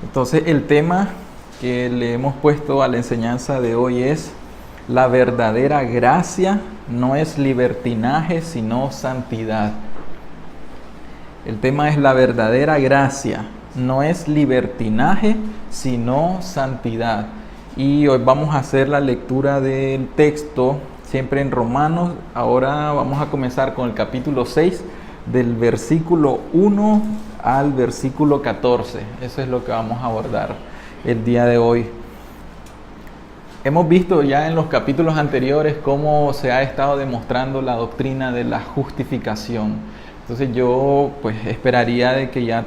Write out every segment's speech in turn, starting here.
Entonces el tema que le hemos puesto a la enseñanza de hoy es: la verdadera gracia no es libertinaje, sino santidad. El tema es: la verdadera gracia no es libertinaje, sino santidad. Y hoy vamos a hacer la lectura del texto, siempre en Romanos. Ahora vamos a comenzar con el capítulo 6, del versículo 1 al versículo 14. Eso es lo que vamos a abordar el día de hoy. Hemos visto ya en los capítulos anteriores cómo se ha estado demostrando la doctrina de la justificación. Entonces yo esperaría de que ya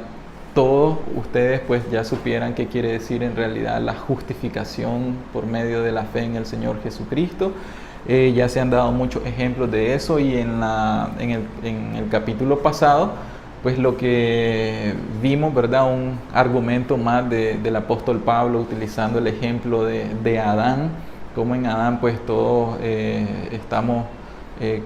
todos ustedes ya supieran qué quiere decir en realidad la justificación por medio de la fe en el Señor Jesucristo. Ya se han dado muchos ejemplos de eso, y en el capítulo pasado lo que vimos, ¿verdad? Un argumento más del apóstol Pablo, utilizando el ejemplo de Adán, como en Adán todos estamos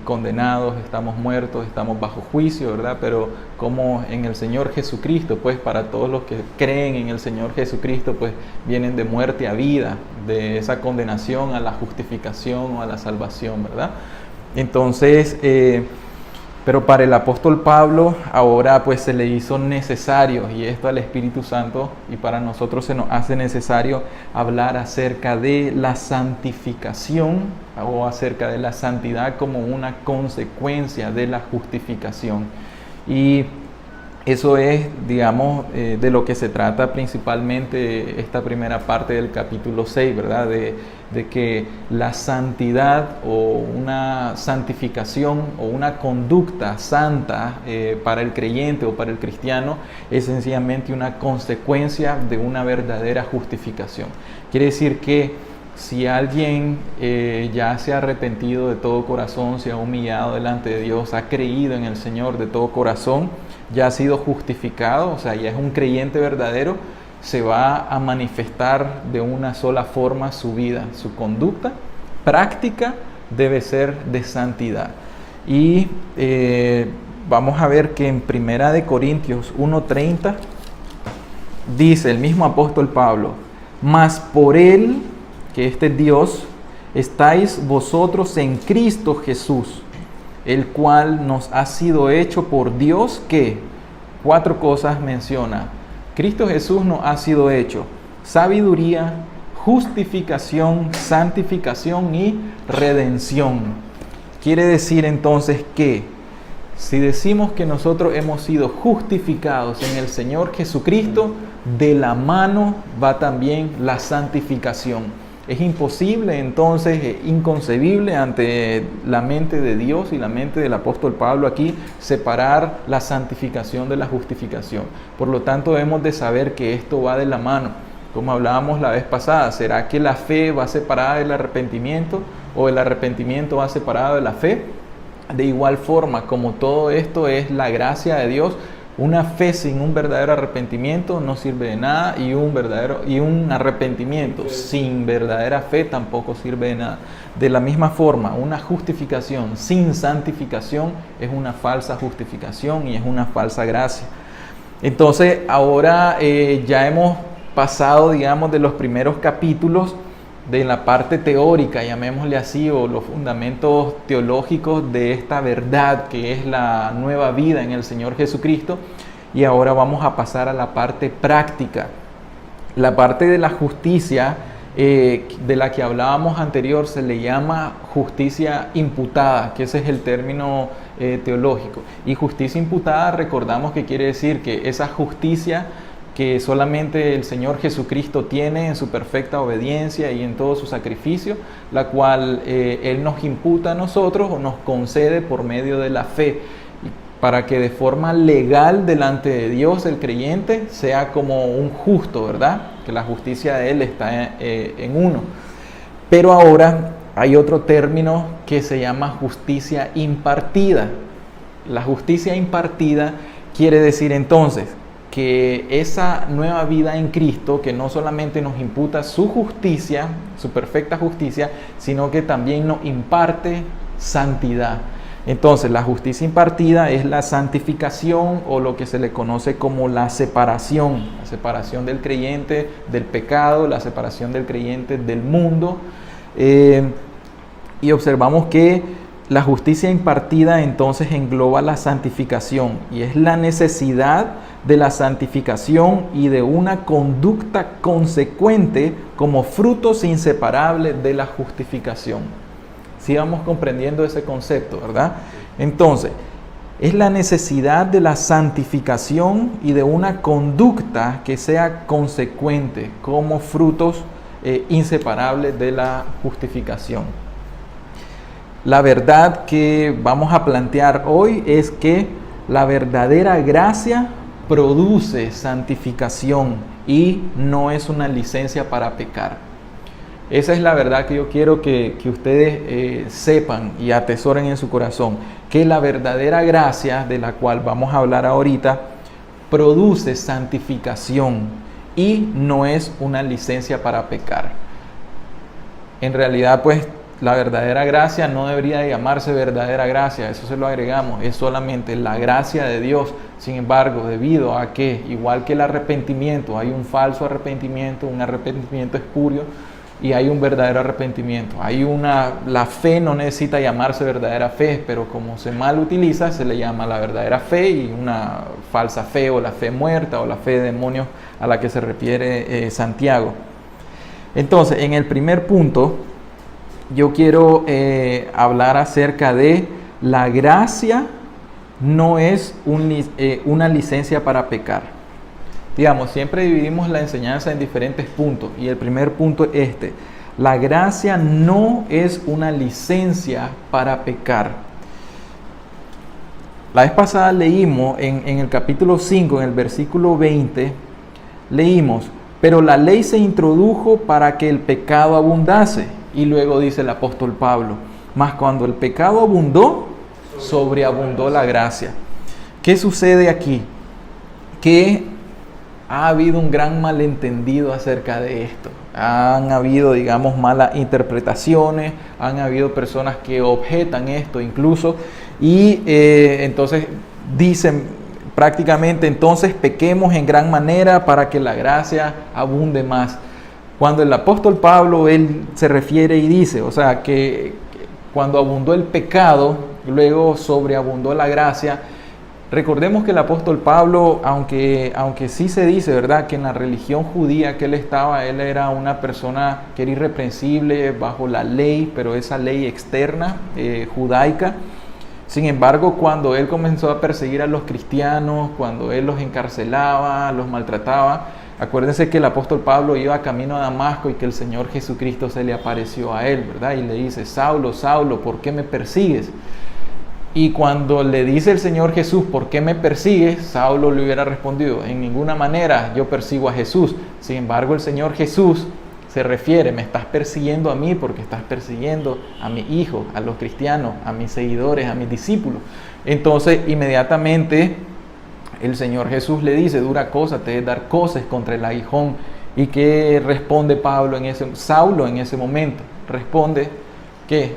condenados, estamos muertos, estamos bajo juicio, ¿verdad? Pero como en el Señor Jesucristo, para todos los que creen en el Señor Jesucristo, vienen de muerte a vida, de esa condenación a la justificación o a la salvación, ¿verdad? Entonces, pero para el apóstol Pablo ahora se le hizo necesario, y esto al Espíritu Santo, y para nosotros se nos hace necesario hablar acerca de la santificación o acerca de la santidad como una consecuencia de la justificación. Y eso es, digamos, de lo que se trata principalmente esta primera parte del capítulo 6, ¿verdad? De que la santidad o una santificación o una conducta santa para el creyente o para el cristiano es sencillamente una consecuencia de una verdadera justificación. Quiere decir que si alguien ya se ha arrepentido de todo corazón, se ha humillado delante de Dios, ha creído en el Señor de todo corazón, ya ha sido justificado, o sea, ya es un creyente verdadero, se va a manifestar de una sola forma su vida, su conducta práctica debe ser de santidad. Y vamos a ver que en 1 Corintios 1:30 dice el mismo apóstol Pablo: mas por él, que este Dios, estáis vosotros en Cristo Jesús, el cual nos ha sido hecho por Dios, que 4 cosas menciona. Cristo Jesús nos ha sido hecho sabiduría, justificación, santificación y redención. Quiere decir entonces que si decimos que nosotros hemos sido justificados en el Señor Jesucristo, de la mano va también la santificación. Es imposible, entonces, inconcebible ante la mente de Dios y la mente del apóstol Pablo aquí, separar la santificación de la justificación. Por lo tanto, hemos de saber que esto va de la mano. Como hablábamos la vez pasada, ¿será que la fe va separada del arrepentimiento o el arrepentimiento va separado de la fe? De igual forma, como todo esto es la gracia de Dios, una fe sin un verdadero arrepentimiento no sirve de nada, y un arrepentimiento sin verdadera fe tampoco sirve de nada. De la misma forma, una justificación sin santificación es una falsa justificación y es una falsa gracia. Entonces, ahora ya hemos pasado, digamos, de los primeros capítulos de la parte teórica, llamémosle así, o los fundamentos teológicos de esta verdad que es la nueva vida en el Señor Jesucristo, y ahora vamos a pasar a la parte práctica. La parte de la justicia de la que hablábamos anterior se le llama justicia imputada, que ese es el término teológico. Y justicia imputada, recordamos que quiere decir que esa justicia que solamente el Señor Jesucristo tiene en su perfecta obediencia y en todo su sacrificio, la cual Él nos imputa a nosotros o nos concede por medio de la fe, para que de forma legal delante de Dios el creyente sea como un justo, ¿verdad? Que la justicia de Él está en uno. Pero ahora hay otro término que se llama justicia impartida. La justicia impartida quiere decir entonces que esa nueva vida en Cristo, que no solamente nos imputa su justicia, su perfecta justicia, sino que también nos imparte santidad. Entonces, la justicia impartida es la santificación o lo que se le conoce como la separación del creyente del pecado, la separación del creyente del mundo. Y observamos que la justicia impartida entonces engloba la santificación y es la necesidad de la santificación y de una conducta consecuente como frutos inseparables de la justificación. Sí vamos comprendiendo ese concepto, ¿verdad? Entonces, es la necesidad de la santificación y de una conducta que sea consecuente como frutos inseparables de la justificación. La verdad que vamos a plantear hoy es que la verdadera gracia produce santificación y no es una licencia para pecar. Esa es la verdad que yo quiero que ustedes sepan y atesoren en su corazón, que la verdadera gracia de la cual vamos a hablar ahorita produce santificación y no es una licencia para pecar. En realidad, pues, la verdadera gracia no debería llamarse verdadera gracia, eso se lo agregamos, es solamente la gracia de Dios. Sin embargo, debido a que, igual que el arrepentimiento, hay un falso arrepentimiento, un arrepentimiento espurio, y hay un verdadero arrepentimiento. La fe no necesita llamarse verdadera fe, pero como se mal utiliza, se le llama la verdadera fe y una falsa fe o la fe muerta o la fe de demonios a la que se refiere Santiago. Entonces, en el primer punto, yo quiero hablar acerca de la gracia no es una licencia para pecar. Digamos, siempre dividimos la enseñanza en diferentes puntos y el primer punto es este. La gracia no es una licencia para pecar. La vez pasada leímos en el capítulo 5, en el versículo 20, leímos, pero la ley se introdujo para que el pecado abundase. Y luego dice el apóstol Pablo, mas cuando el pecado abundó, sobreabundó la gracia. ¿Qué sucede aquí? Que ha habido un gran malentendido acerca de esto. Han habido, digamos, malas interpretaciones, han habido personas que objetan esto incluso, y entonces dicen prácticamente, entonces pequemos en gran manera para que la gracia abunde más. Cuando el apóstol Pablo, él se refiere y dice, o sea, que cuando abundó el pecado, luego sobreabundó la gracia. Recordemos que el apóstol Pablo, aunque sí se dice, ¿verdad?, que en la religión judía que él estaba, él era una persona que era irreprensible bajo la ley, pero esa ley externa, judaica. Sin embargo, cuando él comenzó a perseguir a los cristianos, cuando él los encarcelaba, los maltrataba, acuérdense que el apóstol Pablo iba camino a Damasco y que el Señor Jesucristo se le apareció a él, ¿verdad? Y le dice, Saulo, Saulo, ¿por qué me persigues? Y cuando le dice el Señor Jesús, ¿por qué me persigues? Saulo le hubiera respondido, en ninguna manera yo persigo a Jesús. Sin embargo, el Señor Jesús se refiere, me estás persiguiendo a mí porque estás persiguiendo a mi hijo, a los cristianos, a mis seguidores, a mis discípulos. Entonces, inmediatamente el Señor Jesús le dice, dura cosa te es dar coces contra el aguijón. ¿Y qué responde Saulo en ese momento? Responde que,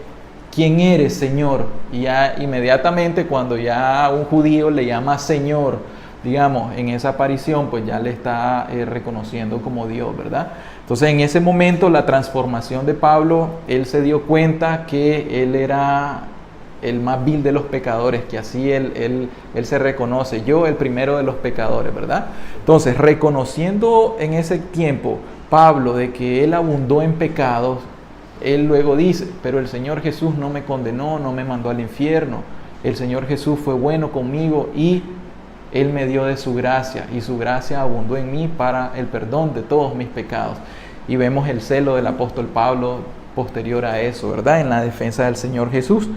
¿quién eres, Señor? Y ya inmediatamente cuando ya un judío le llama Señor, digamos, en esa aparición, pues ya le está reconociendo como Dios, ¿verdad? Entonces, en ese momento, la transformación de Pablo, él se dio cuenta que él era el más vil de los pecadores, que así él se reconoce, yo el primero de los pecadores, ¿verdad? Entonces, reconociendo en ese tiempo Pablo de que él abundó en pecados, él luego dice, pero el Señor Jesús no me condenó, no me mandó al infierno, el Señor Jesús fue bueno conmigo y Él me dio de su gracia y su gracia abundó en mí para el perdón de todos mis pecados. Y vemos el celo del apóstol Pablo posterior a eso, ¿verdad? En la defensa del Señor Jesús.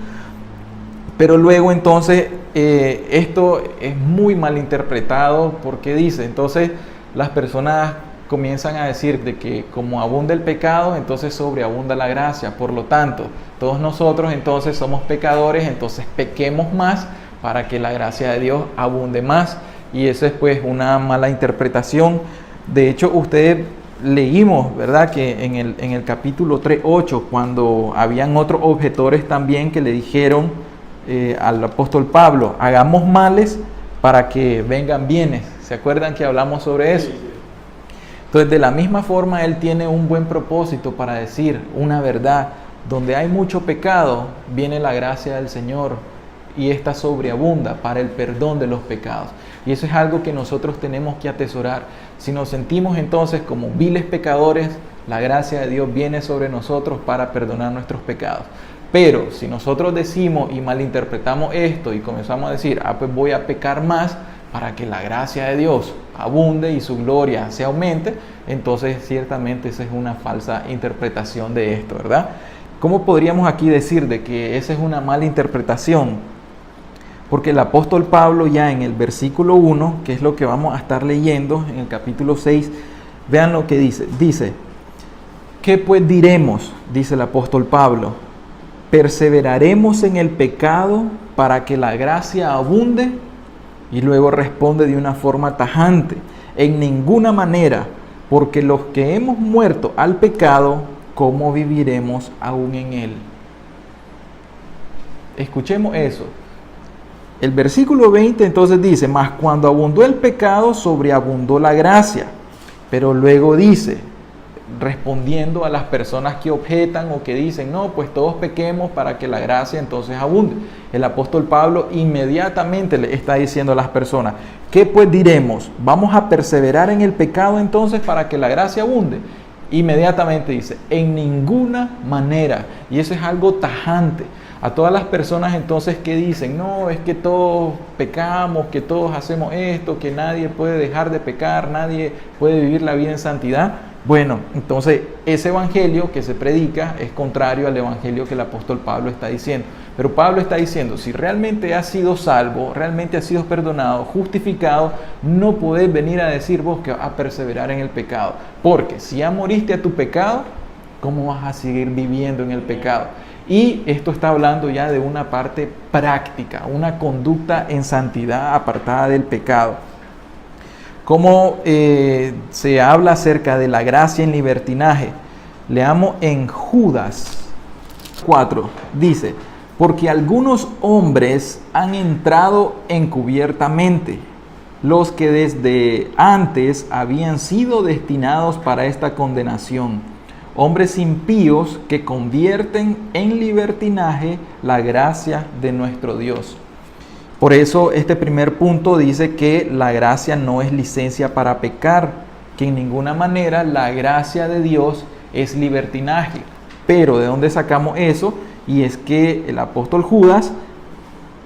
Pero luego entonces esto es muy mal interpretado porque dice, entonces las personas comienzan a decir de que como abunda el pecado, entonces sobreabunda la gracia. Por lo tanto, todos nosotros entonces somos pecadores, entonces pequemos más para que la gracia de Dios abunde más. Y eso es pues una mala interpretación. De hecho, ustedes leímos, ¿verdad?, que en el capítulo 3:8, cuando habían otros objetores también que le dijeron al apóstol Pablo, hagamos males para que vengan bienes. ¿Se acuerdan que hablamos sobre eso? Entonces, de la misma forma, él tiene un buen propósito para decir una verdad. Donde hay mucho pecado, viene la gracia del Señor y esta sobreabunda para el perdón de los pecados. Y eso es algo que nosotros tenemos que atesorar. Si nos sentimos entonces como viles pecadores, la gracia de Dios viene sobre nosotros para perdonar nuestros pecados. Pero si nosotros decimos y malinterpretamos esto y comenzamos a decir, pues voy a pecar más para que la gracia de Dios abunde y su gloria se aumente, entonces ciertamente esa es una falsa interpretación de esto, ¿verdad? ¿Cómo podríamos aquí decir de que esa es una mala interpretación? Porque el apóstol Pablo ya en el versículo 1, que es lo que vamos a estar leyendo en el capítulo 6, vean lo que dice. Dice, ¿qué pues diremos? Dice el apóstol Pablo. ¿Perseveraremos en el pecado para que la gracia abunde? Y luego responde de una forma tajante, en ninguna manera, porque los que hemos muerto al pecado, ¿cómo viviremos aún en él? Escuchemos eso. El versículo 20 entonces dice, mas cuando abundó el pecado, sobreabundó la gracia. Pero luego dice, respondiendo a las personas que objetan o que dicen, no, pues todos pequemos para que la gracia entonces abunde. El apóstol Pablo inmediatamente le está diciendo a las personas, ¿qué pues diremos? ¿Vamos a perseverar en el pecado entonces para que la gracia abunde? Inmediatamente dice, en ninguna manera. Y eso es algo tajante. A todas las personas entonces que dicen, no, es que todos pecamos, que todos hacemos esto, que nadie puede dejar de pecar, nadie puede vivir la vida en santidad. Bueno, entonces ese evangelio que se predica es contrario al evangelio que el apóstol Pablo está diciendo. Pero Pablo está diciendo, si realmente has sido salvo, realmente has sido perdonado, justificado, no podés venir a decir vos que vas a perseverar en el pecado. Porque si ya moriste a tu pecado, ¿cómo vas a seguir viviendo en el pecado? Y esto está hablando ya de una parte práctica, una conducta en santidad apartada del pecado. ¿Cómo se habla acerca de la gracia en libertinaje? Leamos en Judas 4, dice, porque algunos hombres han entrado encubiertamente, los que desde antes habían sido destinados para esta condenación. Hombres impíos que convierten en libertinaje la gracia de nuestro Dios. Por eso este primer punto dice que la gracia no es licencia para pecar, que en ninguna manera la gracia de Dios es libertinaje. Pero ¿de dónde sacamos eso? Y es que el apóstol Judas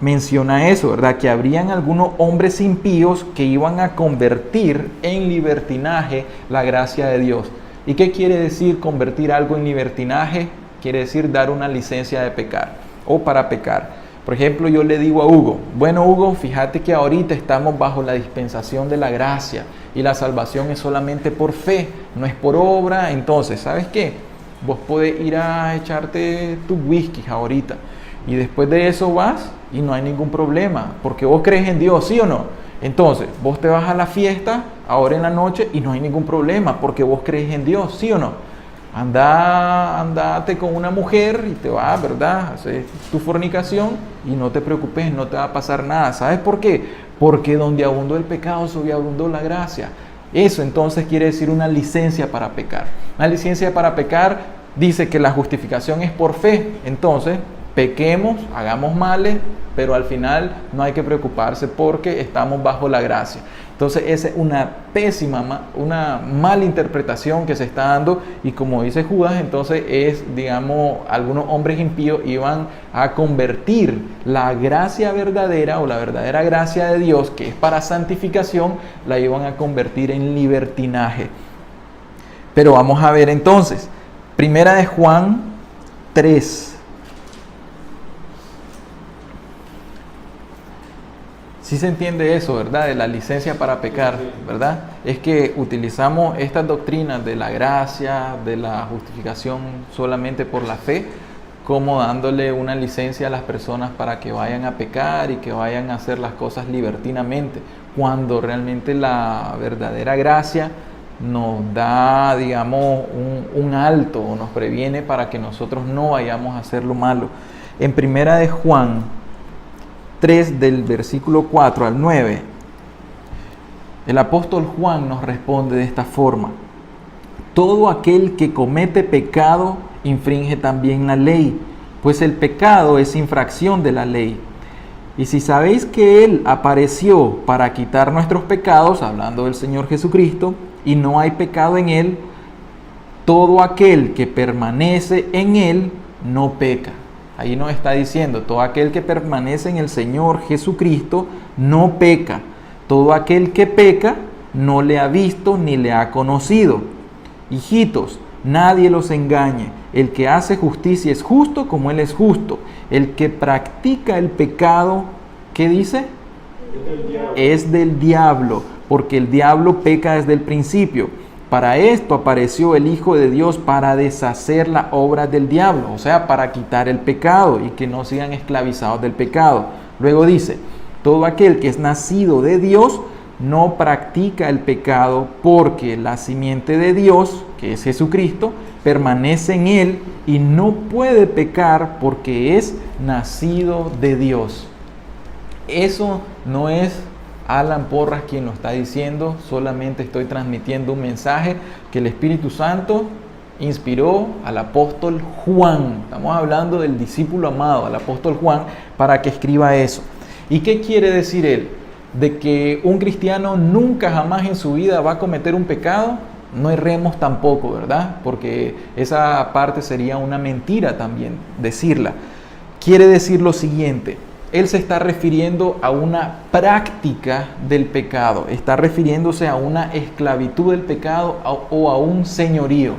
menciona eso, ¿verdad? Que habrían algunos hombres impíos que iban a convertir en libertinaje la gracia de Dios. ¿Y qué quiere decir convertir algo en libertinaje? Quiere decir dar una licencia de pecar o para pecar. Por ejemplo, yo le digo a Hugo, bueno Hugo, fíjate que ahorita estamos bajo la dispensación de la gracia y la salvación es solamente por fe, no es por obra. Entonces, ¿sabes qué? Vos podés ir a echarte tu whisky ahorita y después de eso vas y no hay ningún problema porque vos crees en Dios, ¿sí o no? Entonces, vos te vas a la fiesta ahora en la noche y no hay ningún problema porque vos crees en Dios, ¿sí o no? Andate con una mujer y te vas, ¿verdad? Haces tu fornicación y no te preocupes, no te va a pasar nada. ¿Sabes por qué? Porque donde abundó el pecado, sobreabundó la gracia. Eso entonces quiere decir una licencia para pecar. Una licencia para pecar dice que la justificación es por fe. Entonces, pequemos, hagamos males, pero al final no hay que preocuparse porque estamos bajo la gracia. Entonces esa es una pésima, una mala interpretación que se está dando y como dice Judas, entonces es, digamos, algunos hombres impíos iban a convertir la gracia verdadera o la verdadera gracia de Dios, que es para santificación, la iban a convertir en libertinaje. Pero vamos a ver entonces, primera de Juan 3. Sí se entiende eso, ¿verdad? De la licencia para pecar, ¿verdad? Es que utilizamos estas doctrinas de la gracia, de la justificación solamente por la fe, como dándole una licencia a las personas para que vayan a pecar y que vayan a hacer las cosas libertinamente, cuando realmente la verdadera gracia nos da, digamos, un alto o nos previene para que nosotros no vayamos a hacer lo malo. En primera de Juan 3 del versículo 4 al 9, el apóstol Juan nos responde de esta forma: todo aquel que comete pecado infringe también la ley, pues el pecado es infracción de la ley. Y si sabéis que Él apareció para quitar nuestros pecados, hablando del Señor Jesucristo, y no hay pecado en Él, todo aquel que permanece en Él no peca. Ahí nos está diciendo, todo aquel que permanece en el Señor Jesucristo no peca. Todo aquel que peca no le ha visto ni le ha conocido. Hijitos, nadie los engañe. El que hace justicia es justo como Él es justo. El que practica el pecado, ¿qué dice? Es del diablo, porque el diablo peca desde el principio. Para esto apareció el Hijo de Dios, para deshacer la obra del diablo, o sea, para quitar el pecado y que no sigan esclavizados del pecado. Luego dice, todo aquel que es nacido de Dios no practica el pecado, porque la simiente de Dios, que es Jesucristo, permanece en él y no puede pecar porque es nacido de Dios. Eso no es Alan Porras quien lo está diciendo, solamente estoy transmitiendo un mensaje que el Espíritu Santo inspiró al apóstol Juan. Estamos hablando del discípulo amado, al apóstol Juan, para que escriba eso. ¿Y qué quiere decir él? ¿De que un cristiano nunca jamás en su vida va a cometer un pecado? No erremos tampoco, ¿verdad? Porque esa parte sería una mentira también decirla. Quiere decir lo siguiente: él se está refiriendo a una práctica del pecado, está refiriéndose a una esclavitud del pecado o a un señorío.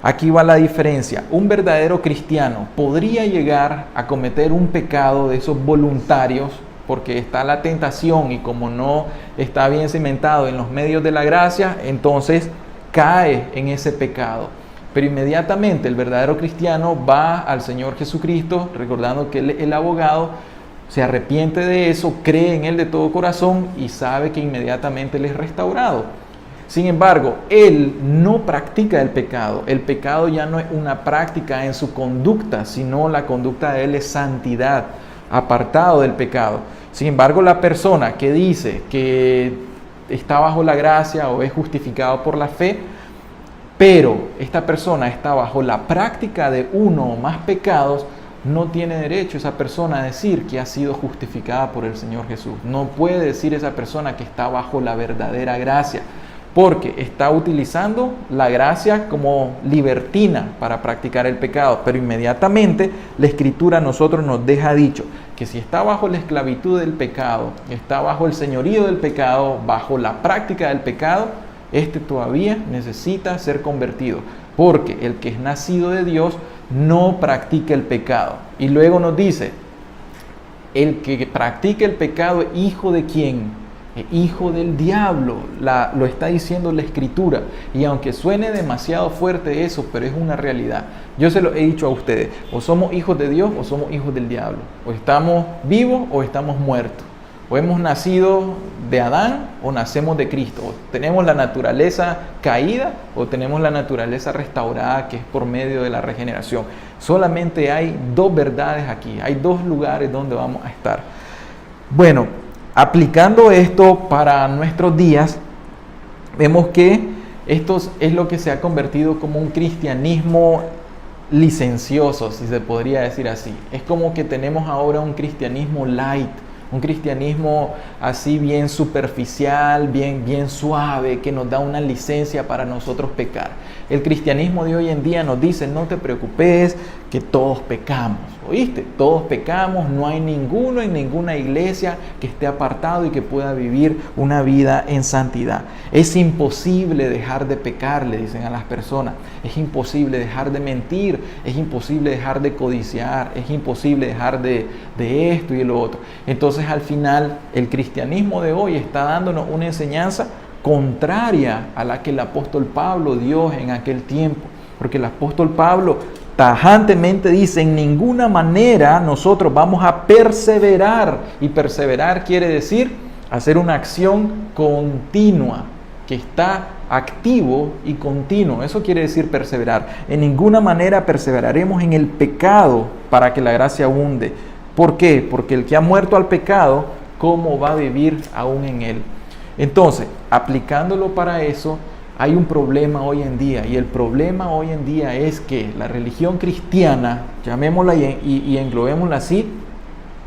Aquí va la diferencia. Un verdadero cristiano podría llegar a cometer un pecado de esos voluntarios, porque está la tentación y como no está bien cimentado en los medios de la gracia, entonces cae en ese pecado. Pero inmediatamente el verdadero cristiano va al Señor Jesucristo, recordando que Él es el abogado, se arrepiente de eso, cree en Él de todo corazón y sabe que inmediatamente Él es restaurado. Sin embargo, él no practica el pecado. El pecado ya no es una práctica en su conducta, sino la conducta de él es santidad, apartado del pecado. Sin embargo, la persona que dice que está bajo la gracia o es justificado por la fe, pero esta persona está bajo la práctica de uno o más pecados, no tiene derecho esa persona a decir que ha sido justificada por el Señor Jesús. No puede decir esa persona que está bajo la verdadera gracia, porque está utilizando la gracia como libertina para practicar el pecado. Pero inmediatamente la Escritura a nosotros nos deja dicho que si está bajo la esclavitud del pecado, está bajo el señorío del pecado, bajo la práctica del pecado, este todavía necesita ser convertido, porque el que es nacido de Dios no practica el pecado. Y luego nos dice, el que practica el pecado es hijo de ¿quién? Hijo del diablo, lo está diciendo la Escritura. Y aunque suene demasiado fuerte eso, pero es una realidad. Yo se lo he dicho a ustedes, o somos hijos de Dios o somos hijos del diablo. O estamos vivos o estamos muertos. O hemos nacido de Adán o nacemos de Cristo. O tenemos la naturaleza caída o tenemos la naturaleza restaurada, que es por medio de la regeneración. Solamente hay dos verdades aquí, hay dos lugares donde vamos a estar. Bueno, aplicando esto para nuestros días, vemos que esto es lo que se ha convertido como un cristianismo licencioso, si se podría decir así. Es como que tenemos ahora un cristianismo light, un cristianismo así bien superficial, bien suave, que nos da una licencia para nosotros pecar. El cristianismo de hoy en día nos dice, no te preocupes, que todos pecamos. ¿Oíste? Todos pecamos, no hay ninguno en ninguna iglesia que esté apartado y que pueda vivir una vida en santidad. Es imposible dejar de pecar, le dicen a las personas. Es imposible dejar de mentir, es imposible dejar de codiciar, es imposible dejar de esto y lo otro. Entonces al final el cristianismo de hoy está dándonos una enseñanza contraria a la que el apóstol Pablo dio en aquel tiempo. Porque el apóstol Pablo tajantemente dice, en ninguna manera nosotros vamos a perseverar. Y perseverar quiere decir hacer una acción continua, que está activo y continuo. Eso quiere decir perseverar. En ninguna manera perseveraremos en el pecado para que la gracia abunde. ¿Por qué? Porque el que ha muerto al pecado, ¿cómo va a vivir aún en él? Entonces, aplicándolo para eso, hay un problema hoy en día, y el problema hoy en día es que la religión cristiana, llamémosla y englobémosla así,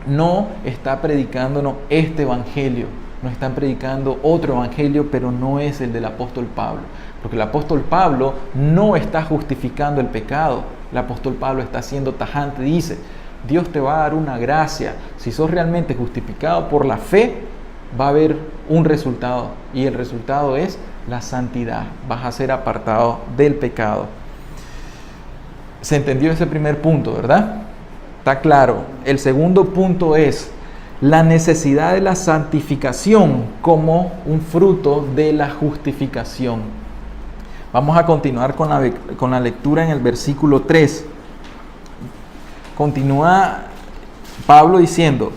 no está predicándonos este evangelio, no están predicando otro evangelio, pero no es el del apóstol Pablo, porque el apóstol Pablo no está justificando el pecado. El apóstol Pablo está siendo tajante, dice: Dios te va a dar una gracia, si sos realmente justificado por la fe, va a haber un resultado, y el resultado es la santidad, vas a ser apartado del pecado. ¿Se entendió ese primer punto, verdad? Está claro. El segundo punto es la necesidad de la santificación como un fruto de la justificación. Vamos a continuar con la lectura en el versículo 3. Continúa Pablo diciendo: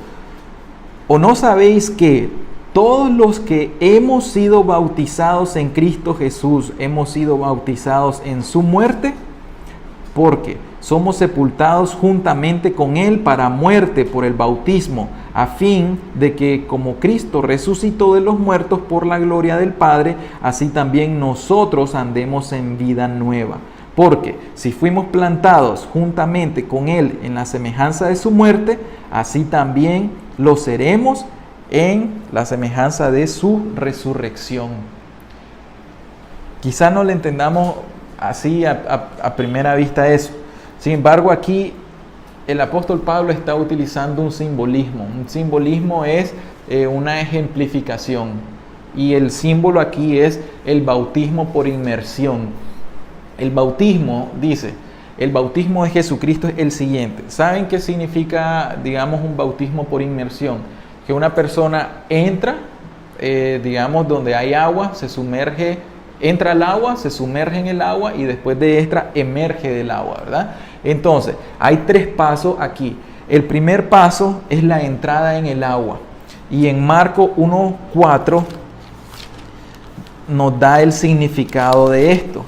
¿o no sabéis que todos los que hemos sido bautizados en Cristo Jesús hemos sido bautizados en su muerte? Porque somos sepultados juntamente con Él para muerte por el bautismo, a fin de que como Cristo resucitó de los muertos por la gloria del Padre, así también nosotros andemos en vida nueva. Porque si fuimos plantados juntamente con Él en la semejanza de su muerte, así también lo seremos en la semejanza de su resurrección. Quizá no le entendamos así a primera vista eso. Sin embargo, aquí el apóstol Pablo está utilizando un simbolismo. Un simbolismo es una ejemplificación. Y el símbolo aquí es el bautismo por inmersión. El bautismo, dice, el bautismo de Jesucristo es el siguiente. ¿Saben qué significa, digamos, un bautismo por inmersión? Que una persona entra, digamos, donde hay agua, se sumerge, entra al agua, se sumerge en el agua y después de esta emerge del agua, ¿verdad? Entonces, hay 3 pasos aquí. El primer paso es la entrada en el agua. Y en Marcos 1:4 nos da el significado de esto.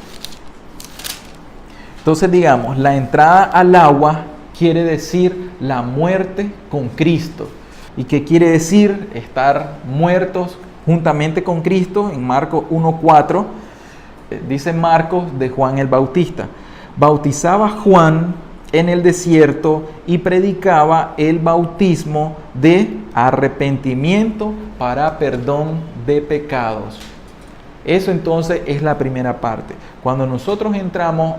Entonces, digamos, la entrada al agua quiere decir la muerte con Cristo. ¿Y qué quiere decir? Estar muertos juntamente con Cristo. En Marcos 1:4 dice Marcos de Juan el Bautista: bautizaba Juan en el desierto y predicaba el bautismo de arrepentimiento para perdón de pecados. Eso entonces es la primera parte. Cuando nosotros entramos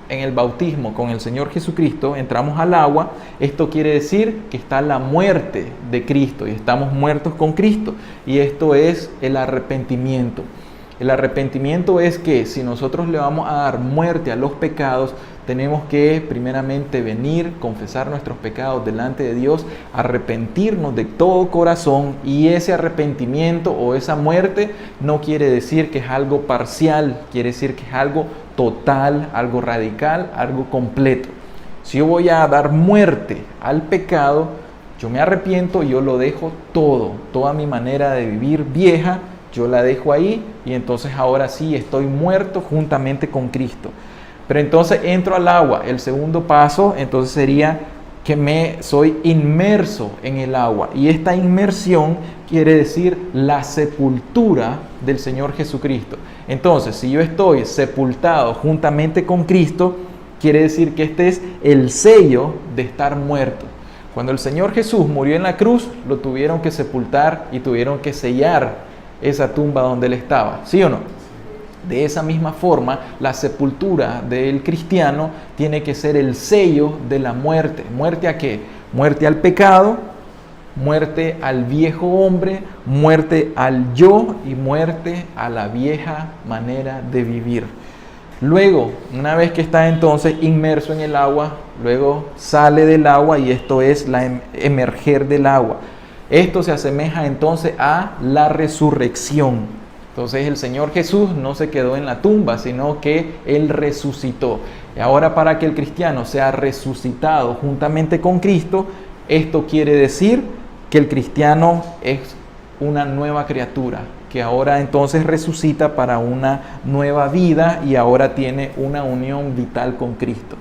en el bautismo con el Señor Jesucristo, entramos al agua, esto quiere decir que está la muerte de Cristo y estamos muertos con Cristo, y esto es el arrepentimiento. El arrepentimiento es que si nosotros le vamos a dar muerte a los pecados, tenemos que primeramente venir, confesar nuestros pecados delante de Dios, arrepentirnos de todo corazón, y ese arrepentimiento o esa muerte no quiere decir que es algo parcial, quiere decir que es algo total, algo radical, algo completo. Si yo voy a dar muerte al pecado, yo me arrepiento y yo lo dejo todo, toda mi manera de vivir vieja, yo la dejo ahí, y entonces ahora sí estoy muerto juntamente con Cristo. Pero entonces entro al agua. El segundo paso entonces sería que soy inmerso en el agua. Y esta inmersión quiere decir la sepultura del Señor Jesucristo. Entonces, si yo estoy sepultado juntamente con Cristo, quiere decir que este es el sello de estar muerto. Cuando el Señor Jesús murió en la cruz, lo tuvieron que sepultar y tuvieron que sellar esa tumba donde Él estaba. ¿Sí o no? De esa misma forma, la sepultura del cristiano tiene que ser el sello de la muerte. ¿Muerte a qué? Muerte al pecado, muerte al viejo hombre, muerte al yo y muerte a la vieja manera de vivir. Luego, una vez que está entonces inmerso en el agua, luego sale del agua, y esto es la emerger del agua. Esto se asemeja entonces a la resurrección. Entonces el Señor Jesús no se quedó en la tumba, sino que Él resucitó. Y ahora, para que el cristiano sea resucitado juntamente con Cristo, esto quiere decir que el cristiano es una nueva criatura, que ahora entonces resucita para una nueva vida y ahora tiene una unión vital con Cristo.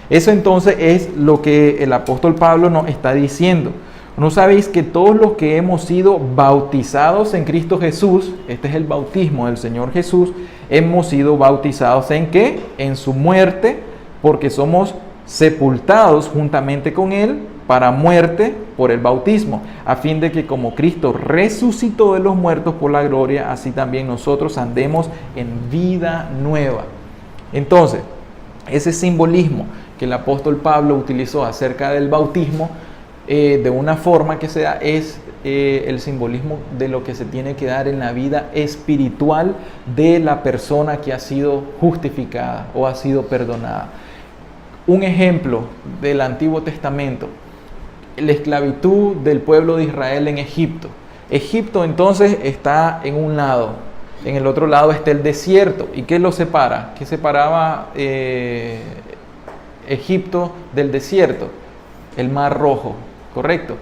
Eso entonces es lo que el apóstol Pablo nos está diciendo. ¿No sabéis que todos los que hemos sido bautizados en Cristo Jesús, este es el bautismo del Señor Jesús, hemos sido bautizados ¿en qué? En su muerte, porque somos sepultados juntamente con Él para muerte por el bautismo, a fin de que como Cristo resucitó de los muertos por la gloria, así también nosotros andemos en vida nueva. Entonces, ese simbolismo que el apóstol Pablo utilizó acerca del bautismo, de una forma que se da, es el simbolismo de lo que se tiene que dar en la vida espiritual de la persona que ha sido justificada o ha sido perdonada. Un ejemplo del Antiguo Testamento, la esclavitud del pueblo de Israel en Egipto. Egipto entonces está en un lado, en el otro lado está el desierto. ¿Y qué lo separa? ¿Qué separaba Egipto del desierto? El Mar Rojo, ¿correcto?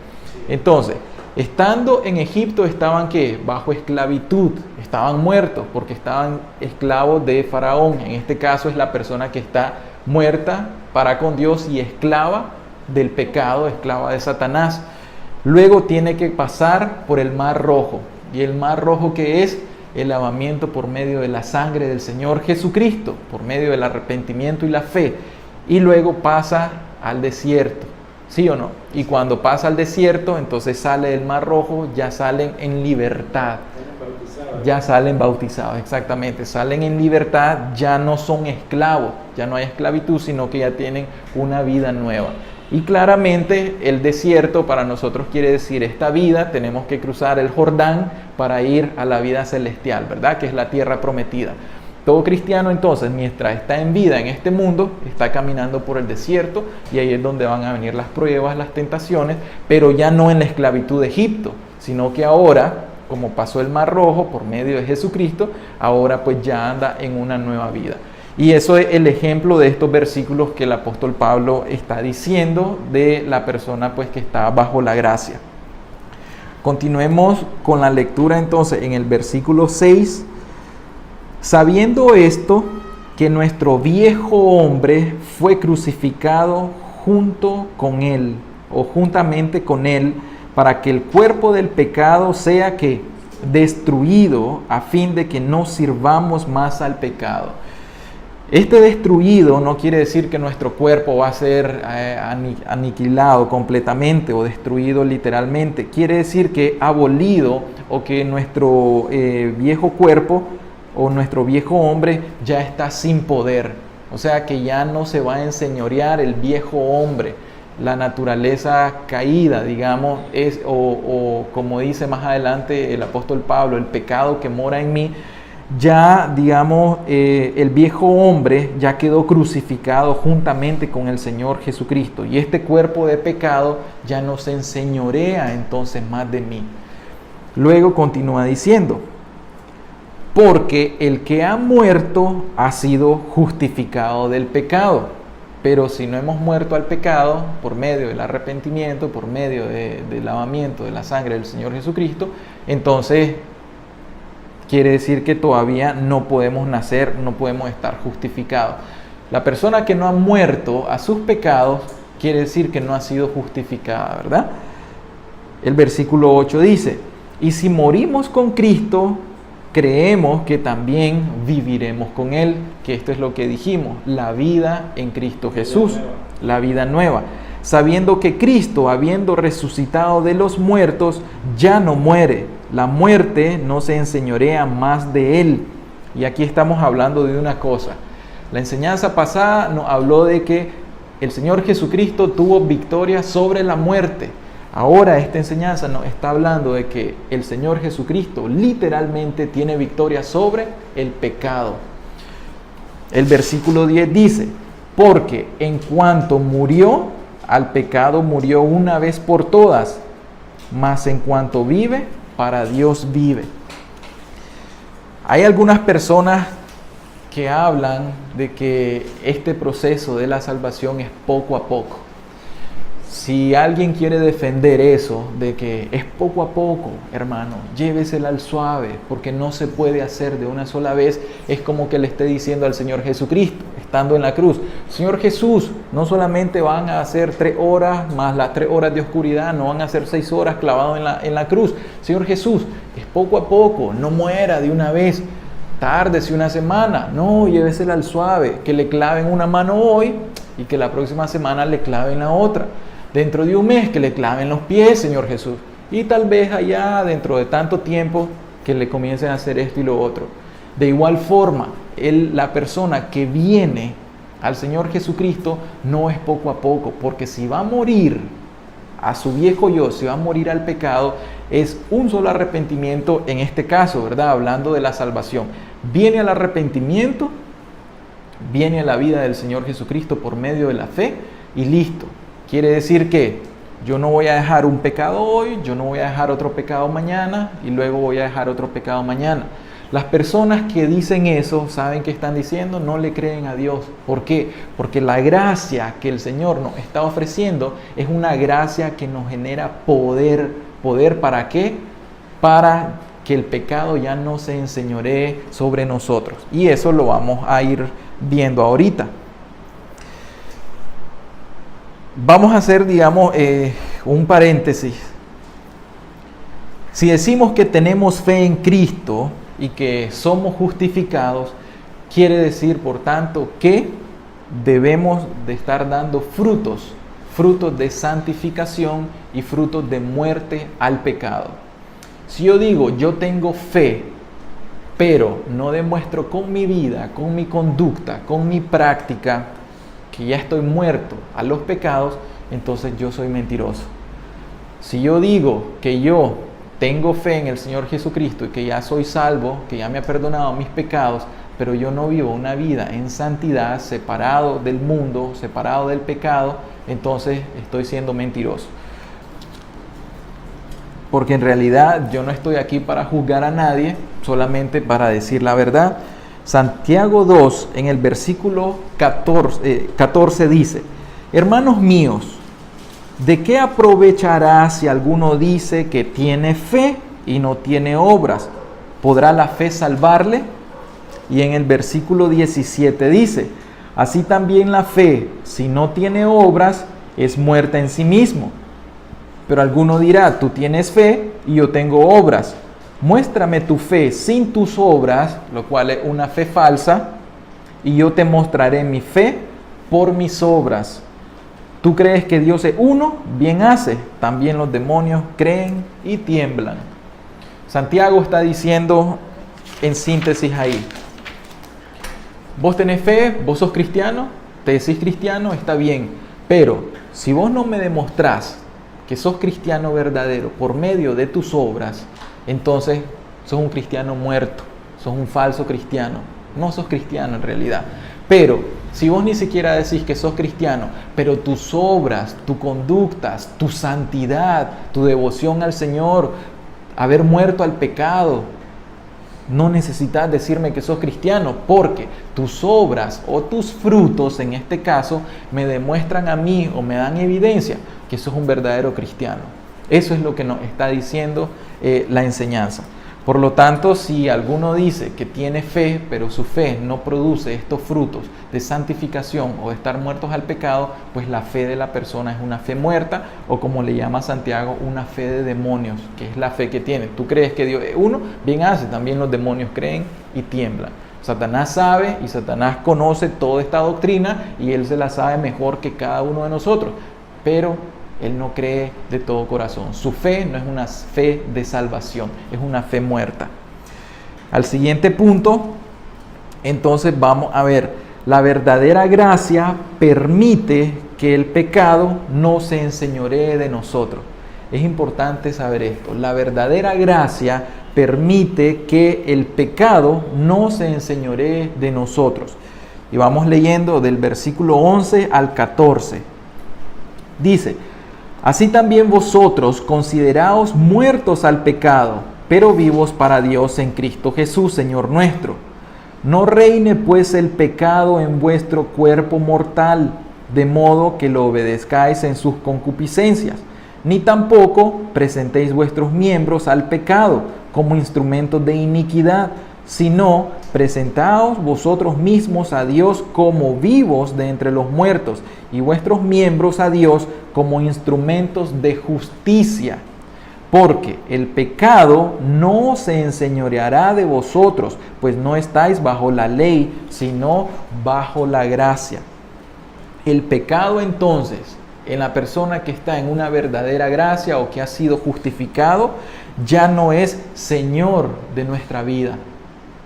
Entonces, estando en Egipto estaban ¿qué? Bajo esclavitud, estaban muertos porque estaban esclavos de Faraón. En este caso es la persona que está muerta para con Dios y esclava del pecado, esclava de Satanás. Luego tiene que pasar por el Mar Rojo. ¿Y el Mar Rojo qué es? El lavamiento por medio de la sangre del Señor Jesucristo, por medio del arrepentimiento y la fe. Y luego pasa al desierto. ¿Sí o no? Y cuando pasa al desierto, entonces sale del Mar Rojo, ya salen en libertad. Ya salen bautizados, exactamente. Salen en libertad, ya no son esclavos, ya no hay esclavitud, sino que ya tienen una vida nueva. Y claramente el desierto para nosotros quiere decir esta vida, tenemos que cruzar el Jordán para ir a la vida celestial, ¿verdad? Que es la tierra prometida. Todo cristiano entonces, mientras está en vida en este mundo, está caminando por el desierto y ahí es donde van a venir las pruebas, las tentaciones, pero ya no en la esclavitud de Egipto, sino que ahora, como pasó el Mar Rojo por medio de Jesucristo, ahora pues ya anda en una nueva vida. Y eso es el ejemplo de estos versículos que el apóstol Pablo está diciendo de la persona pues que está bajo la gracia. Continuemos con la lectura entonces en el versículo 6. Sabiendo esto, que nuestro viejo hombre fue crucificado junto con él, o juntamente con él, para que el cuerpo del pecado sea que destruido, a fin de que no sirvamos más al pecado. Este destruido no quiere decir que nuestro cuerpo va a ser aniquilado completamente o destruido literalmente. Quiere decir que abolido, o que nuestro viejo cuerpo o nuestro viejo hombre ya está sin poder. O sea que ya no se va a enseñorear el viejo hombre. La naturaleza caída, digamos, es, o como dice más adelante el apóstol Pablo, el pecado que mora en mí, ya, digamos, el viejo hombre ya quedó crucificado juntamente con el Señor Jesucristo. Y este cuerpo de pecado ya no se enseñorea entonces más de mí. Luego continúa diciendo, porque el que ha muerto ha sido justificado del pecado. Pero si no hemos muerto al pecado por medio del arrepentimiento, por medio del lavamiento de la sangre del Señor Jesucristo, entonces quiere decir que todavía no podemos nacer, no podemos estar justificados. La persona que no ha muerto a sus pecados quiere decir que no ha sido justificada, ¿verdad? El versículo 8 dice, y si morimos con Cristo, creemos que también viviremos con Él, que esto es lo que dijimos, la vida en Cristo Jesús, la vida nueva, sabiendo que Cristo, habiendo resucitado de los muertos, ya no muere, la muerte no se enseñorea más de Él. Y aquí estamos hablando de una cosa, la enseñanza pasada nos habló de que el Señor Jesucristo tuvo victoria sobre la muerte. Ahora esta enseñanza nos está hablando de que el Señor Jesucristo literalmente tiene victoria sobre el pecado. El versículo 10 dice, porque en cuanto murió, al pecado murió una vez por todas, mas en cuanto vive, para Dios vive. Hay algunas personas que hablan de que este proceso de la salvación es poco a poco. Si alguien quiere defender eso, de que es poco a poco, hermano, llévesela al suave, porque no se puede hacer de una sola vez, es como que le esté diciendo al Señor Jesucristo, estando en la cruz: Señor Jesús, no solamente van a hacer 3 horas, más las 3 horas de oscuridad, no van a ser 6 horas clavado en la cruz. Señor Jesús, es poco a poco, no muera de una vez, tárdese una semana, no, llévesela al suave, que le claven una mano hoy y que la próxima semana le claven la otra. Dentro de un mes que le claven los pies, Señor Jesús. Y tal vez allá, dentro de tanto tiempo, que le comiencen a hacer esto y lo otro. De igual forma, la persona que viene al Señor Jesucristo no es poco a poco, porque si va a morir a su viejo yo, si va a morir al pecado, es un solo arrepentimiento en este caso, ¿verdad? Hablando de la salvación. Viene al arrepentimiento, viene a la vida del Señor Jesucristo por medio de la fe y listo. Quiere decir que yo no voy a dejar un pecado hoy, yo no voy a dejar otro pecado mañana y luego voy a dejar otro pecado mañana. Las personas que dicen eso, ¿saben qué están diciendo? No le creen a Dios. ¿Por qué? Porque la gracia que el Señor nos está ofreciendo es una gracia que nos genera poder. ¿Poder para qué? Para que el pecado ya no se enseñoree sobre nosotros. Y eso lo vamos a ir viendo ahorita. Vamos a hacer, un paréntesis. Si decimos que tenemos fe en Cristo y que somos justificados, quiere decir, por tanto, que debemos de estar dando frutos de santificación y frutos de muerte al pecado. Si yo digo, yo tengo fe, pero no demuestro con mi vida, con mi conducta, con mi práctica, que ya estoy muerto a los pecados, entonces yo soy mentiroso. Si yo digo que yo tengo fe en el Señor Jesucristo y que ya soy salvo, que ya me ha perdonado mis pecados, pero yo no vivo una vida en santidad, separado del mundo, separado del pecado, entonces estoy siendo mentiroso. Porque en realidad yo no estoy aquí para juzgar a nadie, solamente para decir la verdad. Santiago 2, en el versículo 14 dice: hermanos míos, ¿de qué aprovechará si alguno dice que tiene fe y no tiene obras? ¿Podrá la fe salvarle? Y en el versículo 17 dice: así también la fe, si no tiene obras, es muerta en sí mismo. Pero alguno dirá: tú tienes fe y yo tengo obras. Muéstrame tu fe sin tus obras, lo cual es una fe falsa, y yo te mostraré mi fe por mis obras. ¿Tú crees que Dios es uno? Bien hace. También los demonios creen y tiemblan. Santiago está diciendo en síntesis ahí: vos tenés fe, vos sos cristiano, te decís cristiano, está bien. Pero si vos no me demostrás que sos cristiano verdadero por medio de tus obras, entonces sos un cristiano muerto, sos un falso cristiano. No sos cristiano en realidad. Pero si vos ni siquiera decís que sos cristiano, pero tus obras, tu conductas, tu santidad, tu devoción al Señor, haber muerto al pecado, no necesitas decirme que sos cristiano, porque tus obras o tus frutos, en este caso, me demuestran a mí o me dan evidencia que sos un verdadero cristiano. Eso es lo que nos está diciendo la enseñanza. Por lo tanto, si alguno dice que tiene fe, pero su fe no produce estos frutos de santificación o de estar muertos al pecado, pues la fe de la persona es una fe muerta, o como le llama Santiago, una fe de demonios, que es la fe que tiene. Tú crees que Dios es uno, bien hace, también los demonios creen y tiemblan. Satanás sabe y Satanás conoce toda esta doctrina y él se la sabe mejor que cada uno de nosotros, pero él no cree de todo corazón. Su fe no es una fe de salvación, es una fe muerta. Al siguiente punto, entonces vamos a ver, la verdadera gracia permite que el pecado no se enseñoree de nosotros. Es importante saber esto. La verdadera gracia permite que el pecado no se enseñoree de nosotros. Y vamos leyendo del versículo 11 al 14. Dice: así también vosotros consideraos muertos al pecado, pero vivos para Dios en Cristo Jesús, Señor nuestro. No reine pues el pecado en vuestro cuerpo mortal, de modo que lo obedezcáis en sus concupiscencias, ni tampoco presentéis vuestros miembros al pecado como instrumentos de iniquidad, sino presentaos vosotros mismos a Dios como vivos de entre los muertos, y vuestros miembros a Dios como instrumentos de justicia. Porque el pecado no se enseñoreará de vosotros, pues no estáis bajo la ley, sino bajo la gracia. El pecado entonces, en la persona que está en una verdadera gracia o que ha sido justificado, ya no es Señor de nuestra vida.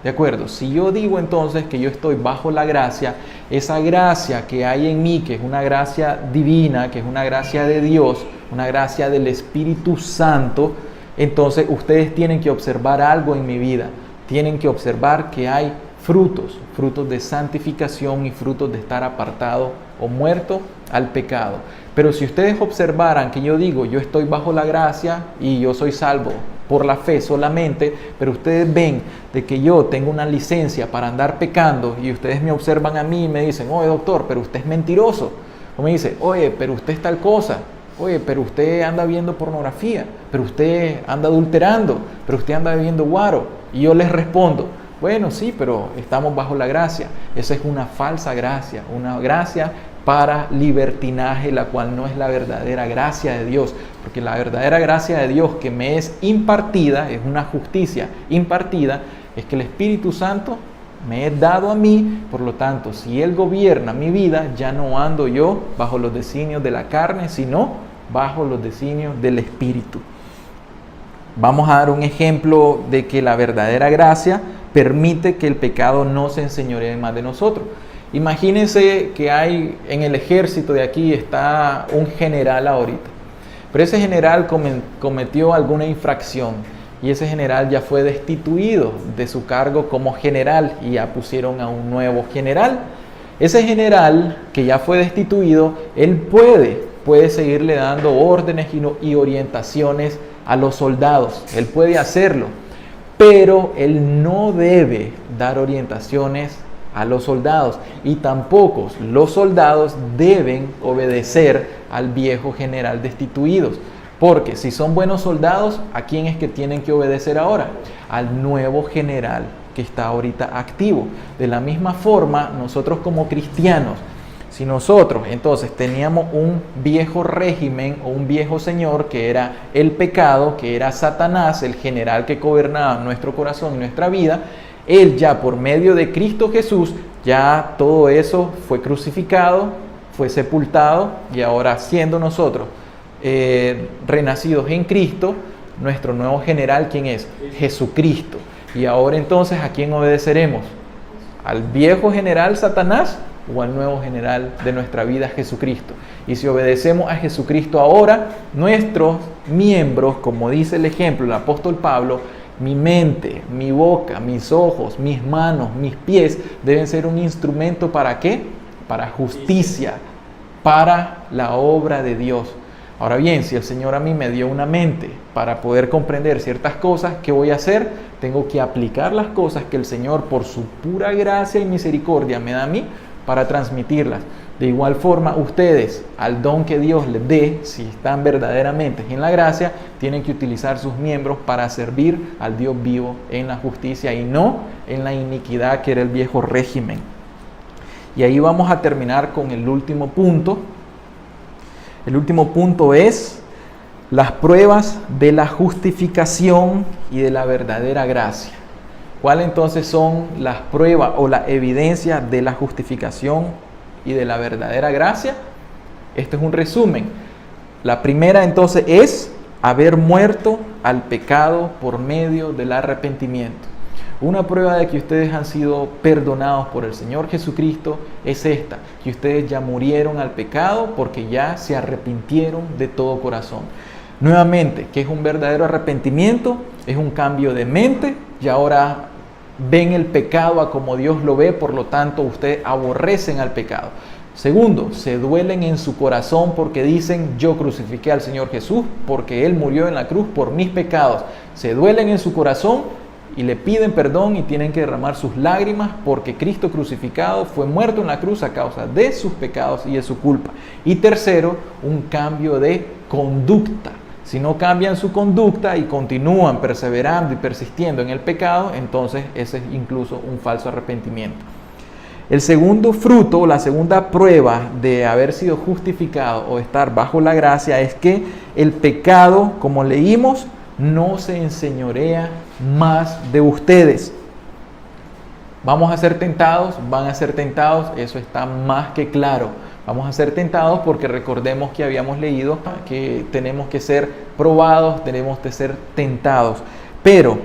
¿De acuerdo? Si yo digo entonces que yo estoy bajo la gracia, esa gracia que hay en mí, que es una gracia divina, que es una gracia de Dios, una gracia del Espíritu Santo, entonces ustedes tienen que observar algo en mi vida. Tienen que observar que hay frutos de santificación y frutos de estar apartado o muerto al pecado. Pero si ustedes observaran que yo digo, yo estoy bajo la gracia y yo soy salvo por la fe solamente, pero ustedes ven de que yo tengo una licencia para andar pecando y ustedes me observan a mí y me dicen, oye doctor, pero usted es mentiroso. O me dice, oye, pero usted es tal cosa. Oye, pero usted anda viendo pornografía, pero usted anda adulterando, pero usted anda bebiendo guaro. Y yo les respondo, bueno, sí, pero estamos bajo la gracia. Esa es una falsa gracia, una gracia para libertinaje, la cual no es la verdadera gracia de Dios. Porque la verdadera gracia de Dios que me es impartida, es una justicia impartida, es que el Espíritu Santo me es dado a mí. Por lo tanto, si Él gobierna mi vida, ya no ando yo bajo los designios de la carne, sino bajo los designios del Espíritu. Vamos a dar un ejemplo de que la verdadera gracia permite que el pecado no se enseñoree más de nosotros. Imagínense que hay en el ejército de aquí está un general ahorita, pero ese general cometió alguna infracción y ese general ya fue destituido de su cargo como general y ya pusieron a un nuevo general. Ese general que ya fue destituido, él puede seguirle dando órdenes y orientaciones a los soldados. Él puede hacerlo, pero él no debe dar orientaciones a los soldados y tampoco los soldados deben obedecer al viejo general destituido. Porque si son buenos soldados, ¿a quién es que tienen que obedecer ahora? Al nuevo general que está ahorita activo. De la misma forma, nosotros como cristianos, si nosotros entonces teníamos un viejo régimen o un viejo señor que era el pecado, que era Satanás, el general que gobernaba nuestro corazón y nuestra vida, él ya por medio de Cristo Jesús, ya todo eso fue crucificado, fue sepultado y ahora siendo nosotros renacidos en Cristo, nuestro nuevo general, ¿quién es? Jesucristo. Y ahora entonces, ¿a quién obedeceremos? ¿Al viejo general Satanás o al nuevo general de nuestra vida, Jesucristo? Y si obedecemos a Jesucristo ahora, nuestros miembros, como dice el ejemplo del apóstol Pablo, mi mente, mi boca, mis ojos, mis manos, mis pies, deben ser un instrumento ¿para qué? Para justicia, para la obra de Dios. Ahora bien, si el Señor a mí me dio una mente para poder comprender ciertas cosas, ¿qué voy a hacer? Tengo que aplicar las cosas que el Señor, por su pura gracia y misericordia, me da a mí para transmitirlas. De igual forma, ustedes, al don que Dios les dé, si están verdaderamente en la gracia, tienen que utilizar sus miembros para servir al Dios vivo en la justicia y no en la iniquidad que era el viejo régimen. Y ahí vamos a terminar con el último punto. El último punto es las pruebas de la justificación y de la verdadera gracia. ¿Cuáles entonces son las pruebas o la evidencia de la justificación y de la verdadera gracia? Este es un resumen. La primera entonces es haber muerto al pecado por medio del arrepentimiento. Una prueba de que ustedes han sido perdonados por el Señor Jesucristo es esta, que ustedes ya murieron al pecado porque ya se arrepintieron de todo corazón. Nuevamente, ¿qué es un verdadero arrepentimiento? Es un cambio de mente y ahora ven el pecado a como Dios lo ve, por lo tanto ustedes aborrecen al pecado. Segundo, se duelen en su corazón porque dicen, yo crucifiqué al Señor Jesús porque Él murió en la cruz por mis pecados. Se duelen en su corazón y le piden perdón y tienen que derramar sus lágrimas porque Cristo crucificado fue muerto en la cruz a causa de sus pecados y de su culpa. Y tercero, un cambio de conducta. Si no cambian su conducta y continúan perseverando y persistiendo en el pecado, entonces ese es incluso un falso arrepentimiento. El segundo fruto, la segunda prueba de haber sido justificado o estar bajo la gracia es que el pecado, como leímos, no se enseñorea más de ustedes. Vamos a ser tentados, van a ser tentados, eso está más que claro. Vamos a ser tentados porque recordemos que habíamos leído que tenemos que ser probados, tenemos que ser tentados. Pero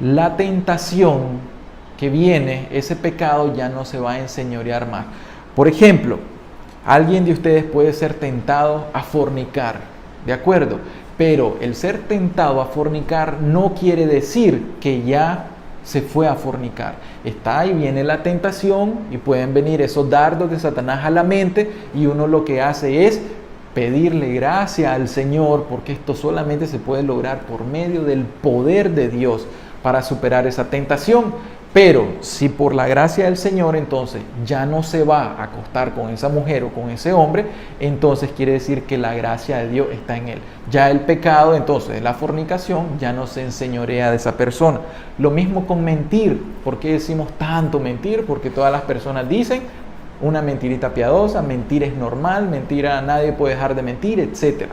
la tentación que viene, ese pecado ya no se va a enseñorear más. Por ejemplo, alguien de ustedes puede ser tentado a fornicar, ¿de acuerdo? Pero el ser tentado a fornicar no quiere decir que ya se fue a fornicar. Está ahí, viene la tentación y pueden venir esos dardos de Satanás a la mente y uno lo que hace es pedirle gracia al Señor, porque esto solamente se puede lograr por medio del poder de Dios para superar esa tentación. Pero si por la gracia del Señor entonces ya no se va a acostar con esa mujer o con ese hombre, entonces quiere decir que la gracia de Dios está en él. Ya el pecado entonces, la fornicación, ya no se enseñorea de esa persona. Lo mismo con mentir. ¿Por qué decimos tanto mentir? Porque todas las personas dicen una mentirita piadosa, mentir es normal, mentira, nadie puede dejar de mentir, etc.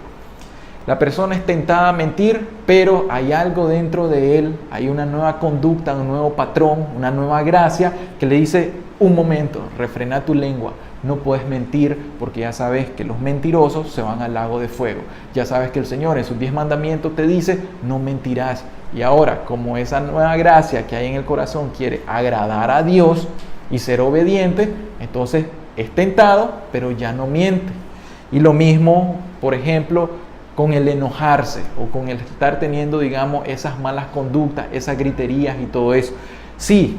La persona es tentada a mentir, pero hay algo dentro de él, hay una nueva conducta, un nuevo patrón, una nueva gracia que le dice, un momento, refrena tu lengua, no puedes mentir porque ya sabes que los mentirosos se van al lago de fuego. Ya sabes que el Señor en sus 10 mandamientos te dice, no mentirás. Y ahora, como esa nueva gracia que hay en el corazón quiere agradar a Dios y ser obediente, entonces es tentado, pero ya no miente. Y lo mismo, por ejemplo, con el enojarse o con el estar teniendo, digamos, esas malas conductas, esas griterías y todo eso. Sí,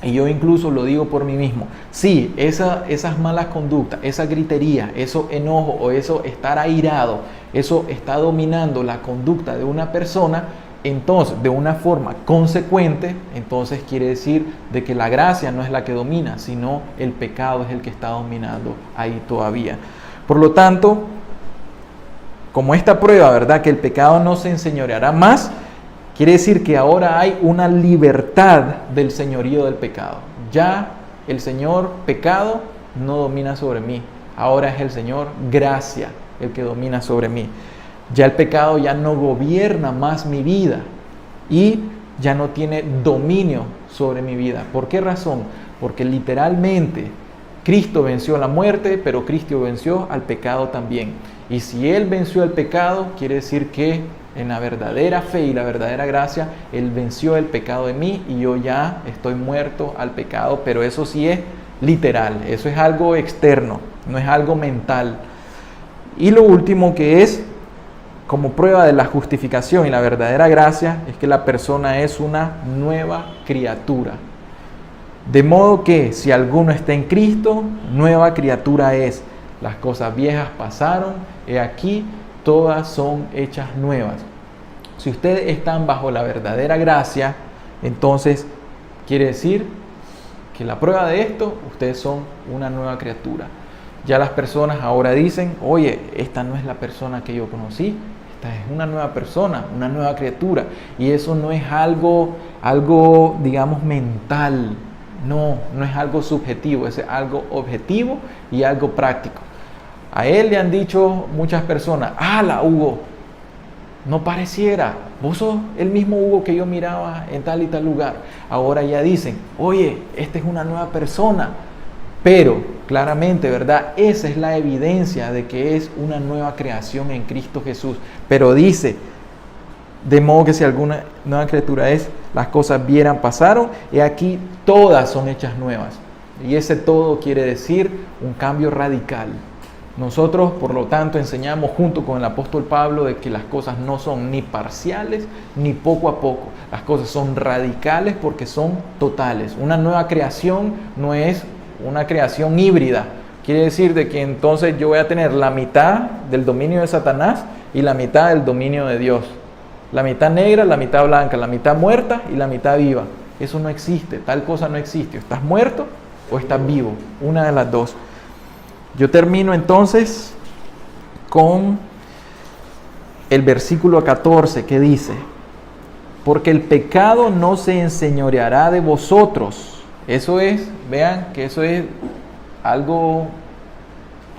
y yo incluso lo digo por mí mismo, sí, esas malas conductas, esa gritería, eso enojo o eso estar airado, eso está dominando la conducta de una persona, entonces, de una forma consecuente, entonces quiere decir de que la gracia no es la que domina, sino el pecado es el que está dominando ahí todavía. Por lo tanto, como esta prueba, ¿verdad? Que el pecado no se enseñoreará más, quiere decir que ahora hay una libertad del señorío del pecado. Ya el Señor pecado no domina sobre mí. Ahora es el Señor gracia el que domina sobre mí. Ya el pecado ya no gobierna más mi vida y ya no tiene dominio sobre mi vida. ¿Por qué razón? Porque literalmente Cristo venció la muerte, pero Cristo venció al pecado también. Y si Él venció el pecado, quiere decir que en la verdadera fe y la verdadera gracia, Él venció el pecado de mí y yo ya estoy muerto al pecado, pero eso sí es literal, eso es algo externo, no es algo mental. Y lo último que es, como prueba de la justificación y la verdadera gracia, es que la persona es una nueva criatura. De modo que si alguno está en Cristo, nueva criatura es. Las cosas viejas pasaron, he aquí, todas son hechas nuevas. Si ustedes están bajo la verdadera gracia, entonces quiere decir que la prueba de esto, ustedes son una nueva criatura. Ya las personas ahora dicen, oye, esta no es la persona que yo conocí, esta es una nueva persona, una nueva criatura. Y eso no es algo digamos, mental. No es algo subjetivo, es algo objetivo y algo práctico. A él le han dicho muchas personas, ¡hala, Hugo! No pareciera, vos sos el mismo Hugo que yo miraba en tal y tal lugar. Ahora ya dicen, oye, esta es una nueva persona. Pero claramente, ¿verdad? Esa es la evidencia de que es una nueva creación en Cristo Jesús. Pero dice, de modo que si alguna nueva criatura es, las cosas vieran, pasaron, y aquí todas son hechas nuevas. Y ese todo quiere decir un cambio radical. Nosotros, por lo tanto, enseñamos junto con el apóstol Pablo de que las cosas no son ni parciales ni poco a poco. Las cosas son radicales porque son totales. Una nueva creación no es una creación híbrida. Quiere decir de que entonces yo voy a tener la mitad del dominio de Satanás y la mitad del dominio de Dios. La mitad negra, la mitad blanca, la mitad muerta y la mitad viva. Eso no existe, tal cosa no existe. ¿Estás muerto o estás vivo? Una de las dos. Yo termino entonces con el versículo 14 que dice: porque el pecado no se enseñoreará de vosotros. Eso es, vean que eso es algo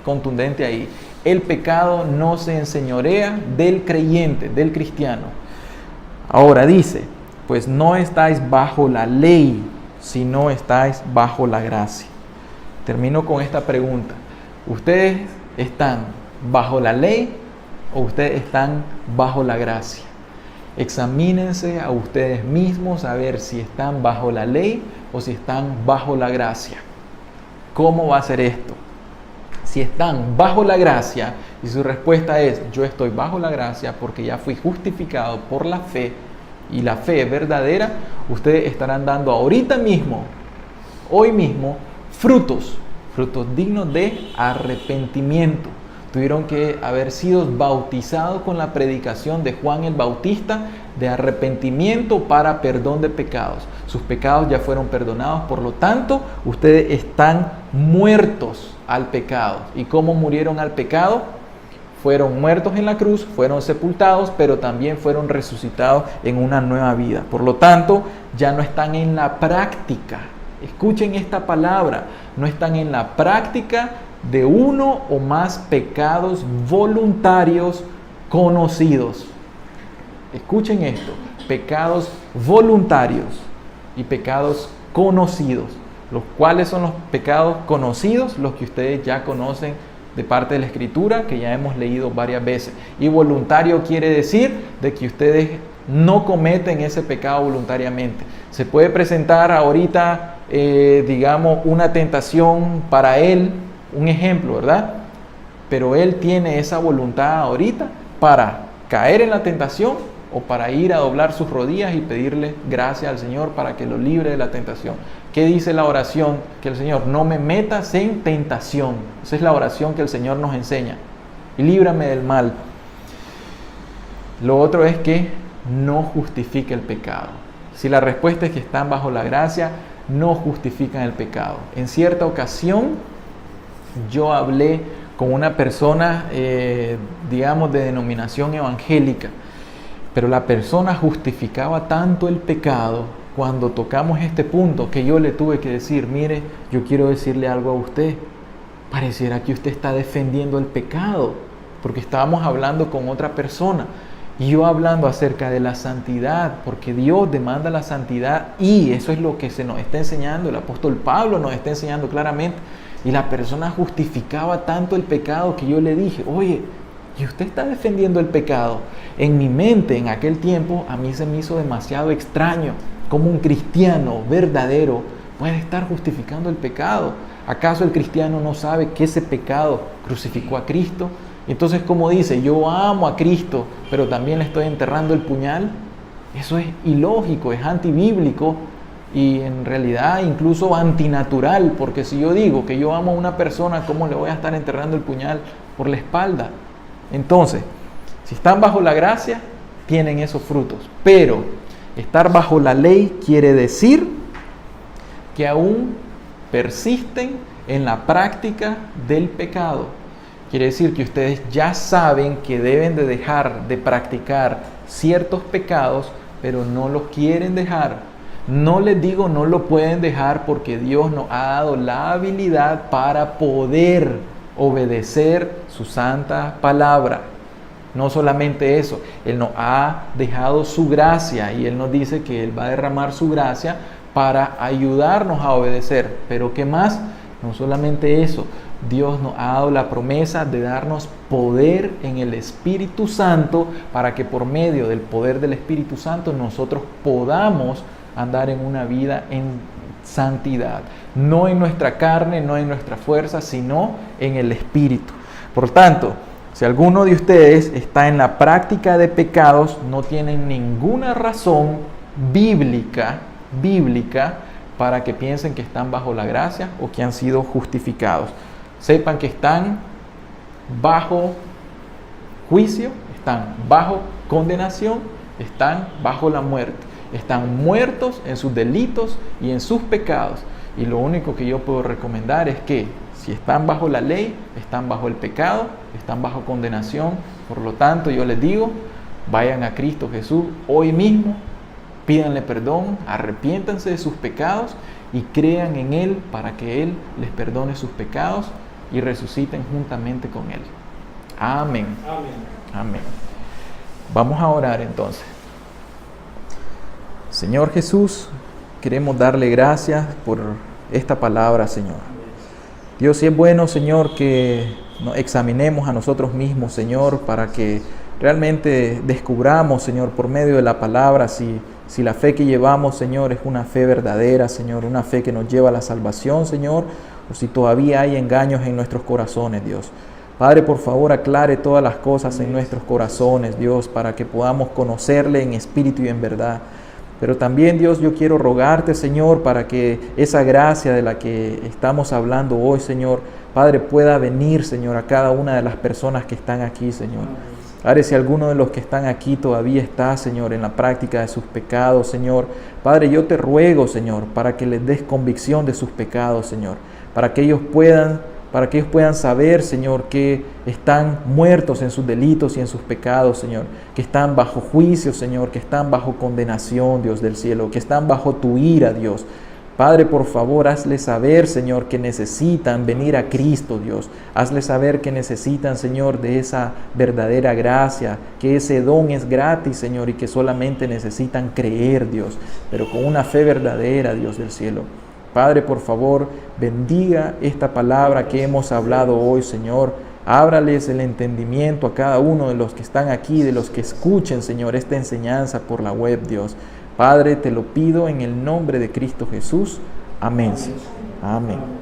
contundente ahí. El pecado no se enseñorea del creyente, del cristiano. Ahora dice, pues no estáis bajo la ley, sino estáis bajo la gracia. Termino con esta pregunta. ¿Ustedes están bajo la ley o ustedes están bajo la gracia? Examínense a ustedes mismos a ver si están bajo la ley o si están bajo la gracia. ¿Cómo va a ser esto? Si están bajo la gracia y su respuesta es: yo estoy bajo la gracia porque ya fui justificado por la fe y la fe es verdadera, ustedes estarán dando ahorita mismo, hoy mismo, frutos dignos de arrepentimiento. Tuvieron que haber sido bautizados con la predicación de Juan el Bautista de arrepentimiento para perdón de pecados. Sus pecados ya fueron perdonados, por lo tanto, ustedes están muertos al pecado. ¿Y cómo murieron al pecado? Fueron muertos en la cruz, fueron sepultados, pero también fueron resucitados en una nueva vida. Por lo tanto, ya no están en la práctica. Escuchen esta palabra, no están en la práctica de uno o más pecados voluntarios conocidos. Escuchen esto, pecados voluntarios y pecados conocidos. ¿Los cuáles son los pecados conocidos? Los que ustedes ya conocen de parte de la Escritura, que ya hemos leído varias veces. Y voluntario quiere decir de que ustedes no cometen ese pecado voluntariamente. Se puede presentar ahorita, digamos, una tentación para él, un ejemplo, ¿verdad? Pero él tiene esa voluntad ahorita para caer en la tentación o para ir a doblar sus rodillas y pedirle gracias al Señor para que lo libre de la tentación. ¿Qué dice la oración? Que el Señor: no me metas en tentación. Esa es la oración que el Señor nos enseña. Y líbrame del mal. Lo otro es que no justifica el pecado. Si la respuesta es que están bajo la gracia, no justifican el pecado. En cierta ocasión, yo hablé con una persona, digamos, de denominación evangélica, pero la persona justificaba tanto el pecado cuando tocamos este punto que yo le tuve que decir: mire, yo quiero decirle algo a usted. Pareciera que usted está defendiendo el pecado, porque estábamos hablando con otra persona y yo hablando acerca de la santidad, porque Dios demanda la santidad y eso es lo que se nos está enseñando. El apóstol Pablo nos está enseñando claramente. Y la persona justificaba tanto el pecado que yo le dije: oye, ¿y usted está defendiendo el pecado? En mi mente, en aquel tiempo, a mí se me hizo demasiado extraño cómo un cristiano verdadero puede estar justificando el pecado. ¿Acaso el cristiano no sabe que ese pecado crucificó a Cristo? Entonces, como dice: yo amo a Cristo, pero también le estoy enterrando el puñal. Eso es ilógico, es antibíblico. Y en realidad incluso antinatural, porque si yo digo que yo amo a una persona, ¿cómo le voy a estar enterrando el puñal por la espalda? Entonces, si están bajo la gracia, tienen esos frutos. Pero estar bajo la ley quiere decir que aún persisten en la práctica del pecado. Quiere decir que ustedes ya saben que deben de dejar de practicar ciertos pecados, pero no los quieren dejar. No les digo no lo pueden dejar, porque Dios nos ha dado la habilidad para poder obedecer su santa palabra. No solamente eso, Él nos ha dejado su gracia y Él nos dice que Él va a derramar su gracia para ayudarnos a obedecer. Pero ¿qué más? No solamente eso, Dios nos ha dado la promesa de darnos poder en el Espíritu Santo para que por medio del poder del Espíritu Santo nosotros podamos andar en una vida en santidad, no en nuestra carne, no en nuestra fuerza, sino en el Espíritu. Por tanto, si alguno de ustedes está en la práctica de pecados, no tienen ninguna razón bíblica para que piensen que están bajo la gracia o que han sido justificados. Sepan que están bajo juicio, están bajo condenación están bajo la muerte. Están muertos en sus delitos y en sus pecados. Y lo único que yo puedo recomendar es que si están bajo la ley, están bajo el pecado, están bajo condenación. Por lo tanto, yo les digo, vayan a Cristo Jesús hoy mismo, pídanle perdón, arrepiéntanse de sus pecados y crean en Él para que Él les perdone sus pecados y resuciten juntamente con Él. Amén. Amén. Amén. Vamos a orar entonces. Señor Jesús, queremos darle gracias por esta palabra, Señor. Dios, si es bueno, Señor, que nos examinemos a nosotros mismos, Señor, para que realmente descubramos, Señor, por medio de la palabra, si la fe que llevamos, Señor, es una fe verdadera, Señor, una fe que nos lleva a la salvación, Señor, o si todavía hay engaños en nuestros corazones, Dios. Padre, por favor, aclare todas las cosas en nuestros corazones, Dios, para que podamos conocerle en espíritu y en verdad. Pero también, Dios, yo quiero rogarte, Señor, para que esa gracia de la que estamos hablando hoy, Señor, Padre, pueda venir, Señor, a cada una de las personas que están aquí, Señor. Padre, si alguno de los que están aquí todavía está, Señor, en la práctica de sus pecados, Señor, Padre, yo te ruego, Señor, para que les des convicción de sus pecados, Señor, para que ellos puedan saber, Señor, que están muertos en sus delitos y en sus pecados, Señor, que están bajo juicio, Señor, que están bajo condenación, Dios del cielo, que están bajo tu ira, Dios. Padre, por favor, hazles saber, Señor, que necesitan venir a Cristo, Dios. Hazles saber que necesitan, Señor, de esa verdadera gracia, que ese don es gratis, Señor, y que solamente necesitan creer, Dios, pero con una fe verdadera, Dios del cielo. Padre, por favor, bendiga esta palabra que hemos hablado hoy, Señor. Ábrales el entendimiento a cada uno de los que están aquí, de los que escuchen, Señor, esta enseñanza por la web, Dios. Padre, te lo pido en el nombre de Cristo Jesús. Amén. Amén.